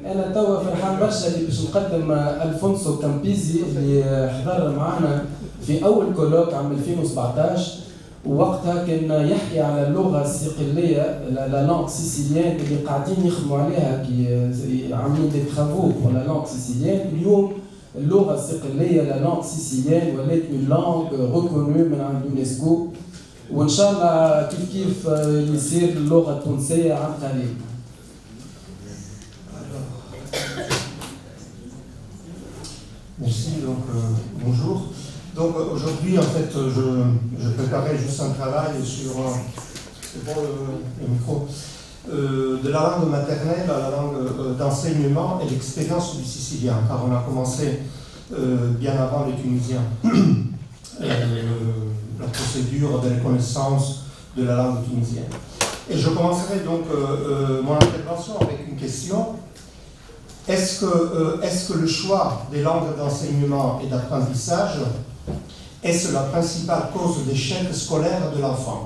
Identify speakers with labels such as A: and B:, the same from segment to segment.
A: انا توا فرحان برشا اللي باش نقدم الفونسو كامبيزي اللي حضر معنا في اول كولوك عام 2017 ووقتها كان يحكي على اللغه الصقليه لا لانغ سيسيليان اللي قاعدين يخدموا عليها كي عاملين دي ترافو ولا لانغ سيسيليان. اليوم اللغه الصقليه لا لانغ سيسيليان ولات اون لانغ ريكونو من عند يونسكو وان شاء الله كيف كيف يصير اللغه التونسيه عن قريب.
B: Merci, donc bonjour. Donc aujourd'hui, en fait, je préparais juste un travail sur c'est bon, le micro, de la langue maternelle à la langue d'enseignement et l'expérience du sicilien, car on a commencé bien avant les Tunisiens la procédure de reconnaissance de la langue tunisienne. Et je commencerai donc mon intervention avec une question. Est-ce que le choix des langues d'enseignement et d'apprentissage est la principale cause d'échec scolaire de l'enfant?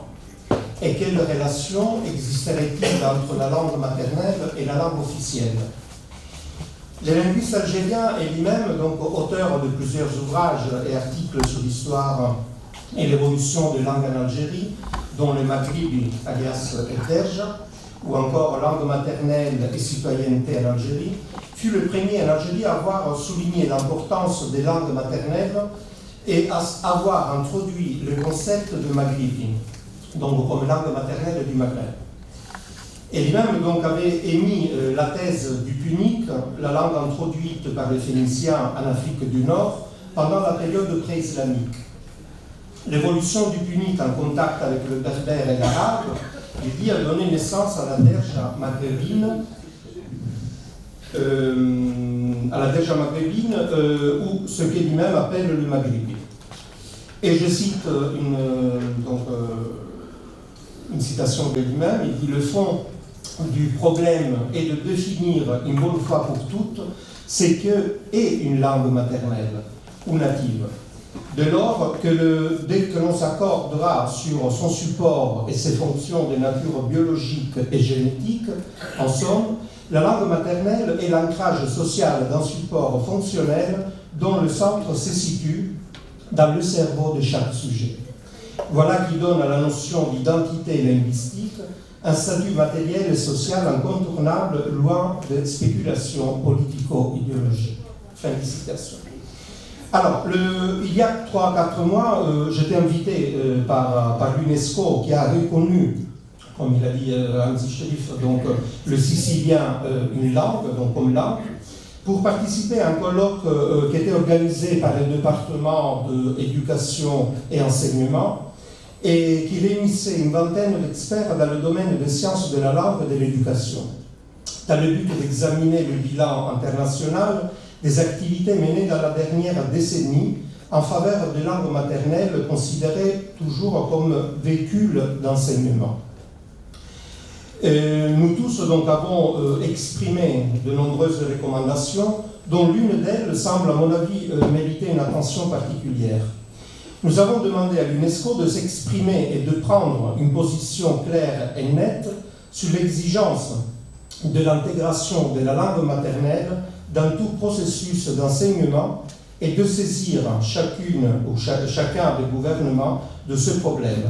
B: Et quelle relation existerait-il entre la langue maternelle et la langue officielle? Le linguiste algérien est lui-même donc auteur de plusieurs ouvrages et articles sur l'histoire et l'évolution des langues en Algérie, dont le Maghribi, alias Derja, ou encore langue maternelle et citoyenneté en Algérie, fut le premier en Algérie à avoir souligné l'importance des langues maternelles et à avoir introduit le concept de Maghribi, donc comme langue maternelle du Maghreb. Et lui-même donc avait émis la thèse du punique, la langue introduite par les Phéniciens en Afrique du Nord pendant la période pré-islamique. L'évolution du punique en contact avec le berbère et l'arabe, il dit, a donné naissance à la derja maghrébine, ou ce qu'il lui-même appelle le Maghribi. Et je cite une citation de lui-même, il dit: le fond du problème est de définir une bonne fois pour toutes ce qu'est une langue maternelle ou native. De lors que dès que l'on s'accordera sur son support et ses fonctions de nature biologique et génétique, en somme, la langue maternelle est l'ancrage social d'un support fonctionnel dont le centre se situe dans le cerveau de chaque sujet. Voilà qui donne à la notion d'identité linguistique un statut matériel et social incontournable, loin des spéculations politico-idéologiques. Fin de citation. Alors, il y a 3 à 4 mois, j'étais invité par l'UNESCO qui a reconnu, comme il a dit Hansi Cherif, donc le sicilien une langue, donc comme langue, pour participer à un colloque qui était organisé par le département de l'éducation et enseignement et qui réunissait une vingtaine d'experts dans le domaine des sciences de la langue et de l'éducation, dans le but d'examiner le bilan international des activités menées dans la dernière décennie en faveur des langues maternelles considérées toujours comme véhicules d'enseignement. Nous tous donc avons exprimé de nombreuses recommandations, dont l'une d'elles semble à mon avis mériter une attention particulière. Nous avons demandé à l'UNESCO de s'exprimer et de prendre une position claire et nette sur l'exigence de l'intégration de la langue maternelle dans tout processus d'enseignement et de saisir chacune ou chacun des gouvernements de ce problème,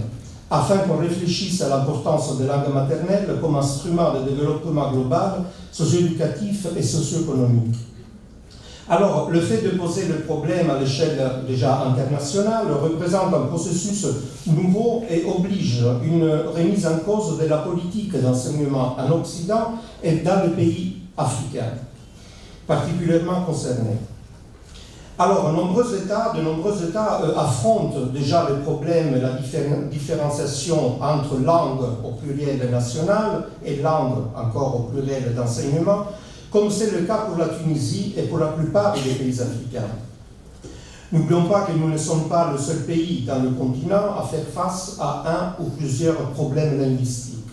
B: afin qu'on réfléchisse à l'importance des langues maternelles comme instrument de développement global, socio-éducatif et socio-économique. Alors, le fait de poser le problème à l'échelle déjà internationale représente un processus nouveau et oblige une remise en cause de la politique d'enseignement en Occident et dans les pays africains particulièrement concernés. Alors, de nombreux États affrontent déjà les problèmes et la différenciation entre langue au pluriel nationale et langue encore au pluriel d'enseignement, comme c'est le cas pour la Tunisie et pour la plupart des pays africains. N'oublions pas que nous ne sommes pas le seul pays dans le continent à faire face à un ou plusieurs problèmes linguistiques.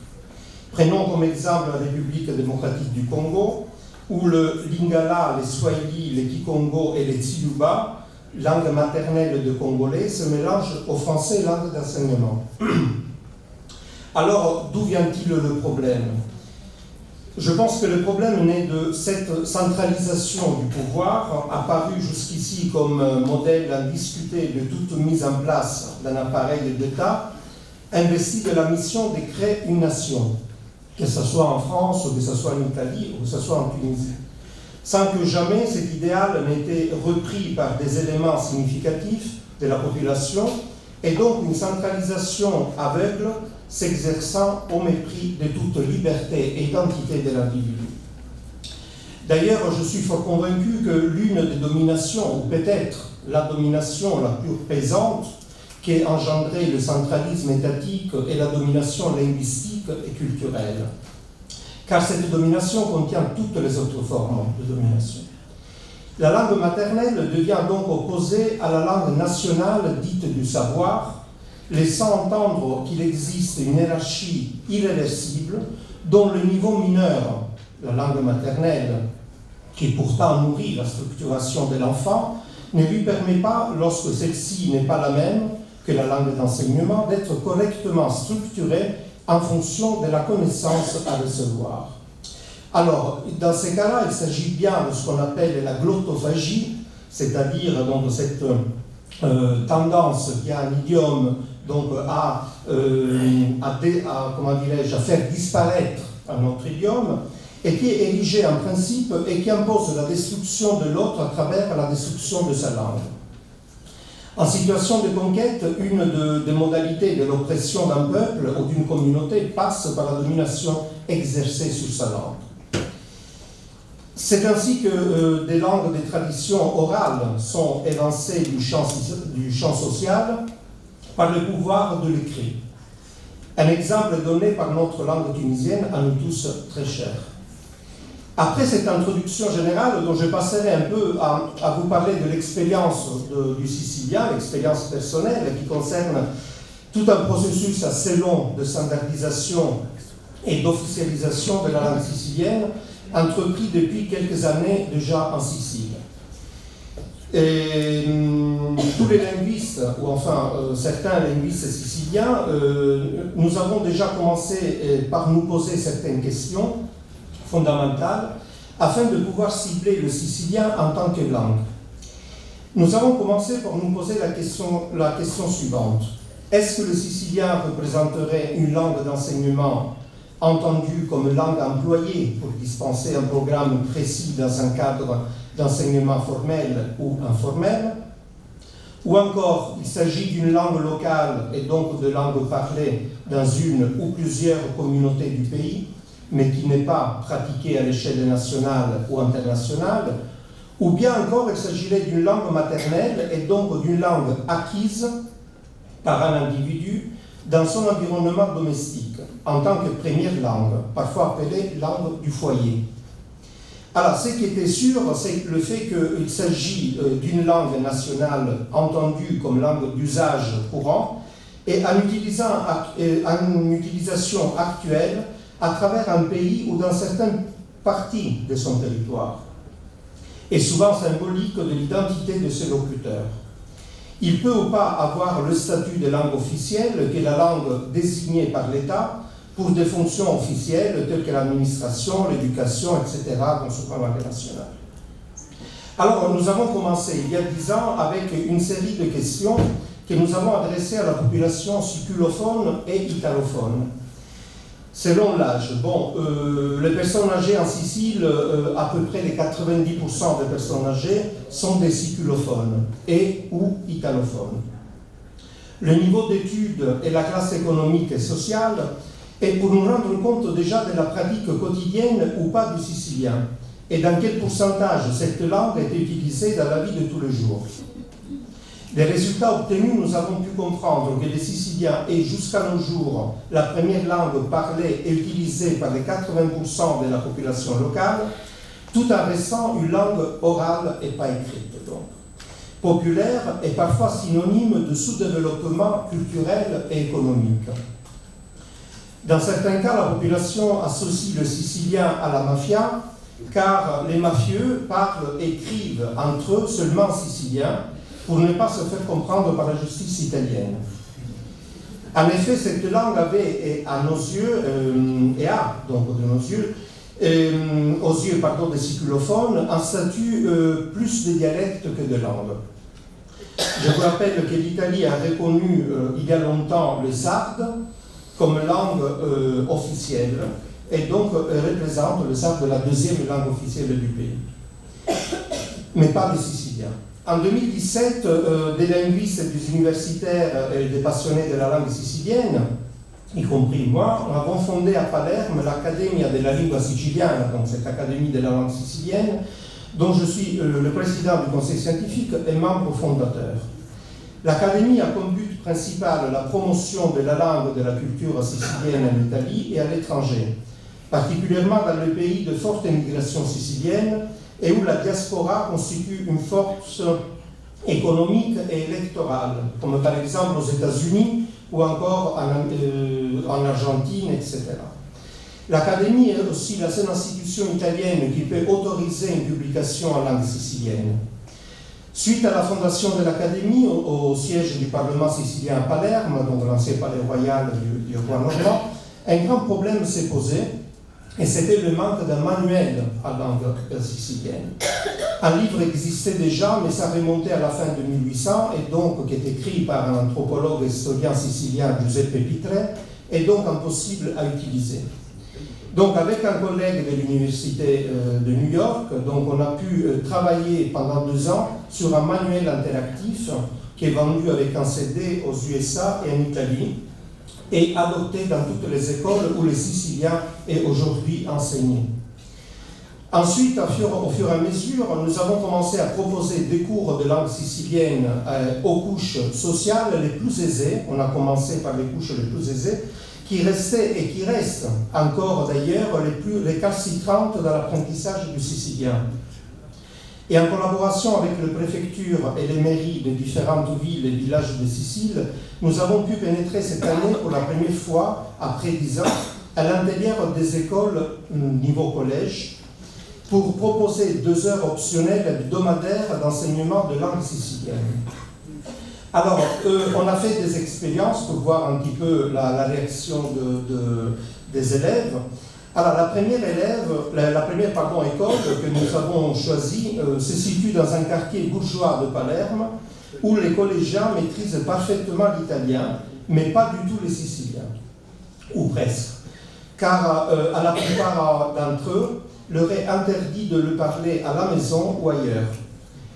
B: Prenons comme exemple la République démocratique du Congo, où le Lingala, les Swahili, les Kikongo et les Tsiluba, langue maternelle de Congolais, se mélangent au français langue d'enseignement. Alors, d'où vient-il le problème? Je pense que le problème naît de cette centralisation du pouvoir, apparue jusqu'ici comme modèle indiscuté de toute mise en place d'un appareil d'État, investi de la mission de créer une nation, que ce soit en France, ou que ce soit en Italie, ou que ce soit en Tunisie, sans que jamais cet idéal n'ait été repris par des éléments significatifs de la population, et donc une centralisation aveugle s'exerçant au mépris de toute liberté et identité de l'individu. D'ailleurs, je suis fort convaincu que l'une des dominations, ou peut-être la domination la plus pesante, qui a engendré le centralisme étatique est la domination linguistique et culturelle. Car cette domination contient toutes les autres formes de domination. La langue maternelle devient donc opposée à la langue nationale dite du savoir, laissant entendre qu'il existe une hiérarchie irréversible dont le niveau mineur, la langue maternelle, qui pourtant nourrit la structuration de l'enfant, ne lui permet pas, lorsque celle-ci n'est pas la même que la langue d'enseignement, d'être correctement structurée en fonction de la connaissance à recevoir. Alors, dans ces cas-là, il s'agit bien de ce qu'on appelle la glottophagie, c'est-à-dire donc cette tendance qui a un idiome donc à faire disparaître un autre idiome, et qui est érigée en principe et qui impose la destruction de l'autre à travers la destruction de sa langue. En situation de conquête, une des modalités de l'oppression d'un peuple ou d'une communauté passe par la domination exercée sur sa langue. C'est ainsi que des langues, des traditions orales sont évincées du champ social par le pouvoir de l'écrit. Un exemple donné par notre langue tunisienne, à nous tous très chère. Après cette introduction générale, dont je passerai un peu à vous parler de l'expérience du sicilien, l'expérience personnelle qui concerne tout un processus assez long de standardisation et d'officialisation de la langue sicilienne, entrepris depuis quelques années déjà en Sicile. Et tous les linguistes, ou enfin certains linguistes siciliens, nous avons déjà commencé par nous poser certaines questions fondamentales afin de pouvoir cibler le sicilien en tant que langue. Nous avons commencé par nous poser la question suivante. Est-ce que le sicilien représenterait une langue d'enseignement entendue comme langue employée pour dispenser un programme précis dans un cadre d'enseignement formel ou informel? Ou encore, il s'agit d'une langue locale et donc de langue parlée dans une ou plusieurs communautés du pays, mais qui n'est pas pratiquée à l'échelle nationale ou internationale, ou bien encore il s'agirait d'une langue maternelle et donc d'une langue acquise par un individu dans son environnement domestique, en tant que première langue, parfois appelée langue du foyer. Alors, ce qui était sûr, c'est le fait qu'il s'agit d'une langue nationale entendue comme langue d'usage courant et en utilisation actuelle à travers un pays ou dans certaines parties de son territoire, et souvent symbolique de l'identité de ses locuteurs. Il peut ou pas avoir le statut de langue officielle, qui est la langue désignée par l'État pour des fonctions officielles telles que l'administration, l'éducation, etc., dans ce plan national. Alors, nous avons commencé il y a 10 ans avec une série de questions que nous avons adressées à la population siculophone et italophone. Selon l'âge, les personnes âgées en Sicile, à peu près les 90% des personnes âgées sont des siculophones et ou italophones. Le niveau d'études et la classe économique et sociale est pour nous rendre compte déjà de la pratique quotidienne ou pas du sicilien et dans quel pourcentage cette langue est utilisée dans la vie de tous les jours. Des résultats obtenus, nous avons pu comprendre que les Siciliens est jusqu'à nos jours la première langue parlée et utilisée par les 80% de la population locale, tout en restant une langue orale et pas écrite. Donc. Populaire et parfois synonyme de sous-développement culturel et économique. Dans certains cas, la population associe le sicilien à la mafia, car les mafieux parlent et écrivent entre eux seulement sicilien, pour ne pas se faire comprendre par la justice italienne. En effet, cette langue avait, à nos yeux, et a, donc de nos yeux, aux yeux des siculophones, un statut plus de dialecte que de langue. Je vous rappelle que l'Italie a reconnu il y a longtemps le sarde comme langue officielle et donc représente le sarde la deuxième langue officielle du pays, mais pas le sicilien. En 2017, des linguistes, des universitaires et des passionnés de la langue sicilienne, y compris moi, avons fondé à Palerme l'Accademia della Lingua Siciliana, donc cette académie de la langue sicilienne, dont je suis le président du conseil scientifique et membre fondateur. L'Académie a comme but principal la promotion de la langue et de la culture sicilienne en Italie et à l'étranger, particulièrement dans le pays de forte immigration sicilienne et où la diaspora constitue une force économique et électorale, comme par exemple aux États-Unis ou encore en Argentine, etc. L'Académie est aussi la seule institution italienne qui peut autoriser une publication en langue sicilienne. Suite à la fondation de l'Académie, au siège du Parlement sicilien à Palerme, donc l'ancien palais royal du roi normand, un grand problème s'est posé, et c'était le manque d'un manuel en langue sicilienne. Un livre existait déjà, mais ça remontait à la fin de 1800, et donc qui est écrit par un anthropologue et historien sicilien, Giuseppe Pitre, et donc impossible à utiliser. Donc avec un collègue de l'université de New York, donc on a pu travailler pendant 2 ans sur un manuel interactif qui est vendu avec un CD aux USA et en Italie, et adopté dans toutes les écoles où les Siciliens est aujourd'hui enseigné. Ensuite, au fur et à mesure, nous avons commencé à proposer des cours de langue sicilienne aux couches sociales les plus aisées. On a commencé par les couches les plus aisées, qui restaient et qui restent plus d'ailleurs les calcitrantes dans l'apprentissage du sicilien. Et en collaboration avec les préfectures et les mairies de différentes villes et villages de Sicile, nous avons pu pénétrer cette année pour la première fois, après 10 ans, à l'intérieur des écoles niveau collège, pour proposer 2 heures optionnelles hebdomadaires d'enseignement de langue sicilienne. Alors, on a fait des expériences pour voir un petit peu la réaction des élèves. Alors, la première école que nous avons choisie se situe dans un quartier bourgeois de Palerme, où les collégiens maîtrisent parfaitement l'italien, mais pas du tout les siciliens, ou presque. Car à la plupart d'entre eux, leur est interdit de le parler à la maison ou ailleurs.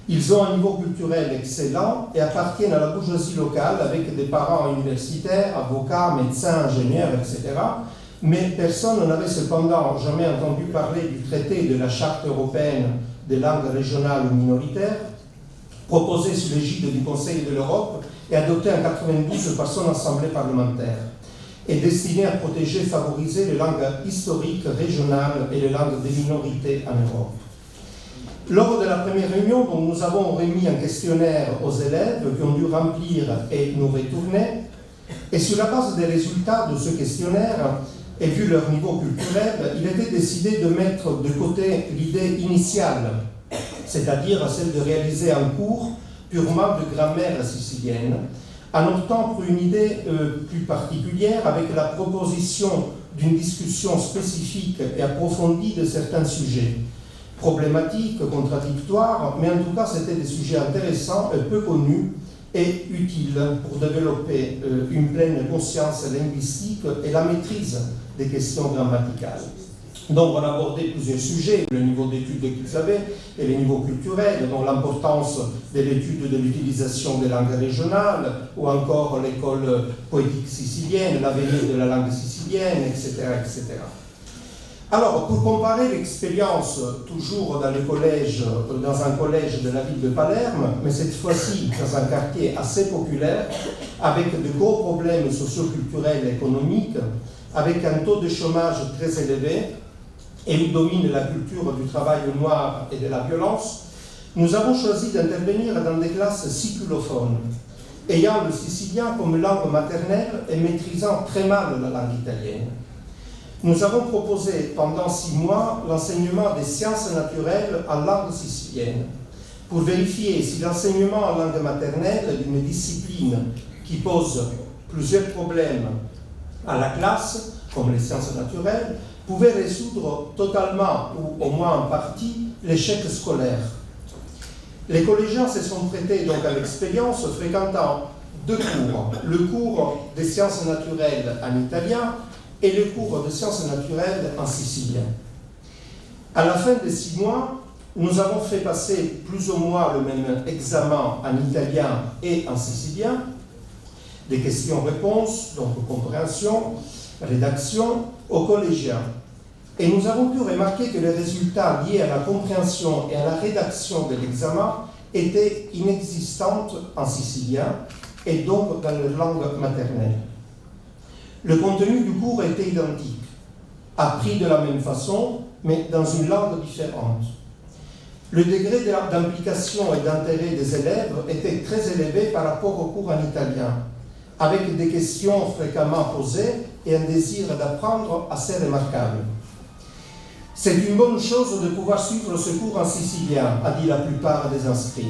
B: Ils ont un niveau culturel excellent et appartiennent à la bourgeoisie locale avec des parents universitaires, avocats, médecins, ingénieurs, etc. Mais personne n'avait cependant jamais entendu parler du traité de la Charte européenne des langues régionales ou minoritaires, proposé sous l'égide du Conseil de l'Europe et adopté en 1992 par son Assemblée parlementaire, et destiné à protéger et favoriser les langues historiques, régionales et les langues des minorités en Europe. Lors de la première réunion, nous avons remis un questionnaire aux élèves qui ont dû remplir et nous retourner, et sur la base des résultats de ce questionnaire, et vu leur niveau culturel, il était décidé de mettre de côté l'idée initiale, c'est-à-dire celle de réaliser un cours purement de grammaire sicilienne, en optant pour une idée plus particulière avec la proposition d'une discussion spécifique et approfondie de certains sujets, problématiques, contradictoires, mais en tout cas c'était des sujets intéressants et peu connus et utiles pour développer une pleine conscience linguistique et la maîtrise des questions grammaticales. Donc on a abordé plusieurs sujets, le niveau d'études qu'ils avaient et les niveaux culturels, donc l'importance de l'étude de l'utilisation des langues régionales, ou encore l'école poétique sicilienne, l'avenir de la langue sicilienne, etc., etc. Alors, pour comparer l'expérience, toujours dans un collège de la ville de Palerme, mais cette fois-ci dans un quartier assez populaire, avec de gros problèmes socioculturels et économiques, avec un taux de chômage très élevé, et où domine la culture du travail noir et de la violence, nous avons choisi d'intervenir dans des classes siculophones, ayant le sicilien comme langue maternelle et maîtrisant très mal la langue italienne. Nous avons proposé pendant 6 mois l'enseignement des sciences naturelles en langue sicilienne, pour vérifier si l'enseignement en langue maternelle d'une discipline qui pose plusieurs problèmes à la classe, comme les sciences naturelles, pouvait résoudre totalement, ou au moins en partie, l'échec scolaire. Les collégiens se sont prêtés donc à l'expérience, fréquentant deux cours, le cours des sciences naturelles en italien et le cours de sciences naturelles en sicilien. À la fin des 6 mois, nous avons fait passer plus ou moins le même examen en italien et en sicilien, des questions-réponses, donc compréhension, rédaction, aux collégiens. Et nous avons pu remarquer que les résultats liés à la compréhension et à la rédaction de l'examen étaient inexistants en sicilien et donc dans leur langue maternelle. Le contenu du cours était identique, appris de la même façon, mais dans une langue différente. Le degré d'implication et d'intérêt des élèves était très élevé par rapport au cours en italien, avec des questions fréquemment posées et un désir d'apprendre assez remarquable. C'est une bonne chose de pouvoir suivre ce cours en sicilien, a dit la plupart des inscrits.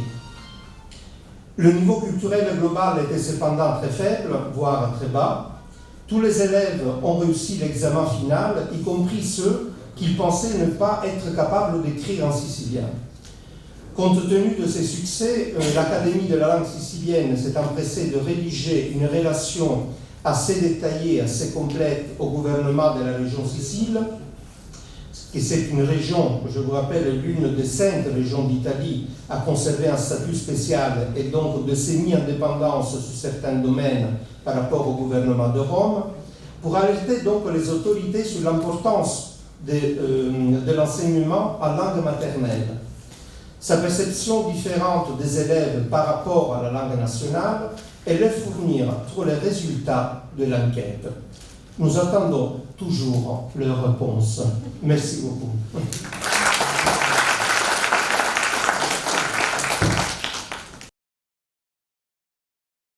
B: Le niveau culturel global était cependant très faible, voire très bas. Tous les élèves ont réussi l'examen final, y compris ceux qui pensaient ne pas être capables d'écrire en sicilien. Compte tenu de ces succès, l'Académie de la langue sicilienne s'est empressée de rédiger une relation assez détaillée, assez complète au gouvernement de la région Sicile, et c'est une région, je vous rappelle, l'une des 5 régions d'Italie à conserver un statut spécial et donc de semi-indépendance sur certains domaines par rapport au gouvernement de Rome, pour alerter donc les autorités sur l'importance de l'enseignement en langue maternelle. Sa perception différente des élèves par rapport à la langue nationale et leur fournir tous les résultats de l'enquête. Nous attendons toujours leurs réponses. Merci beaucoup.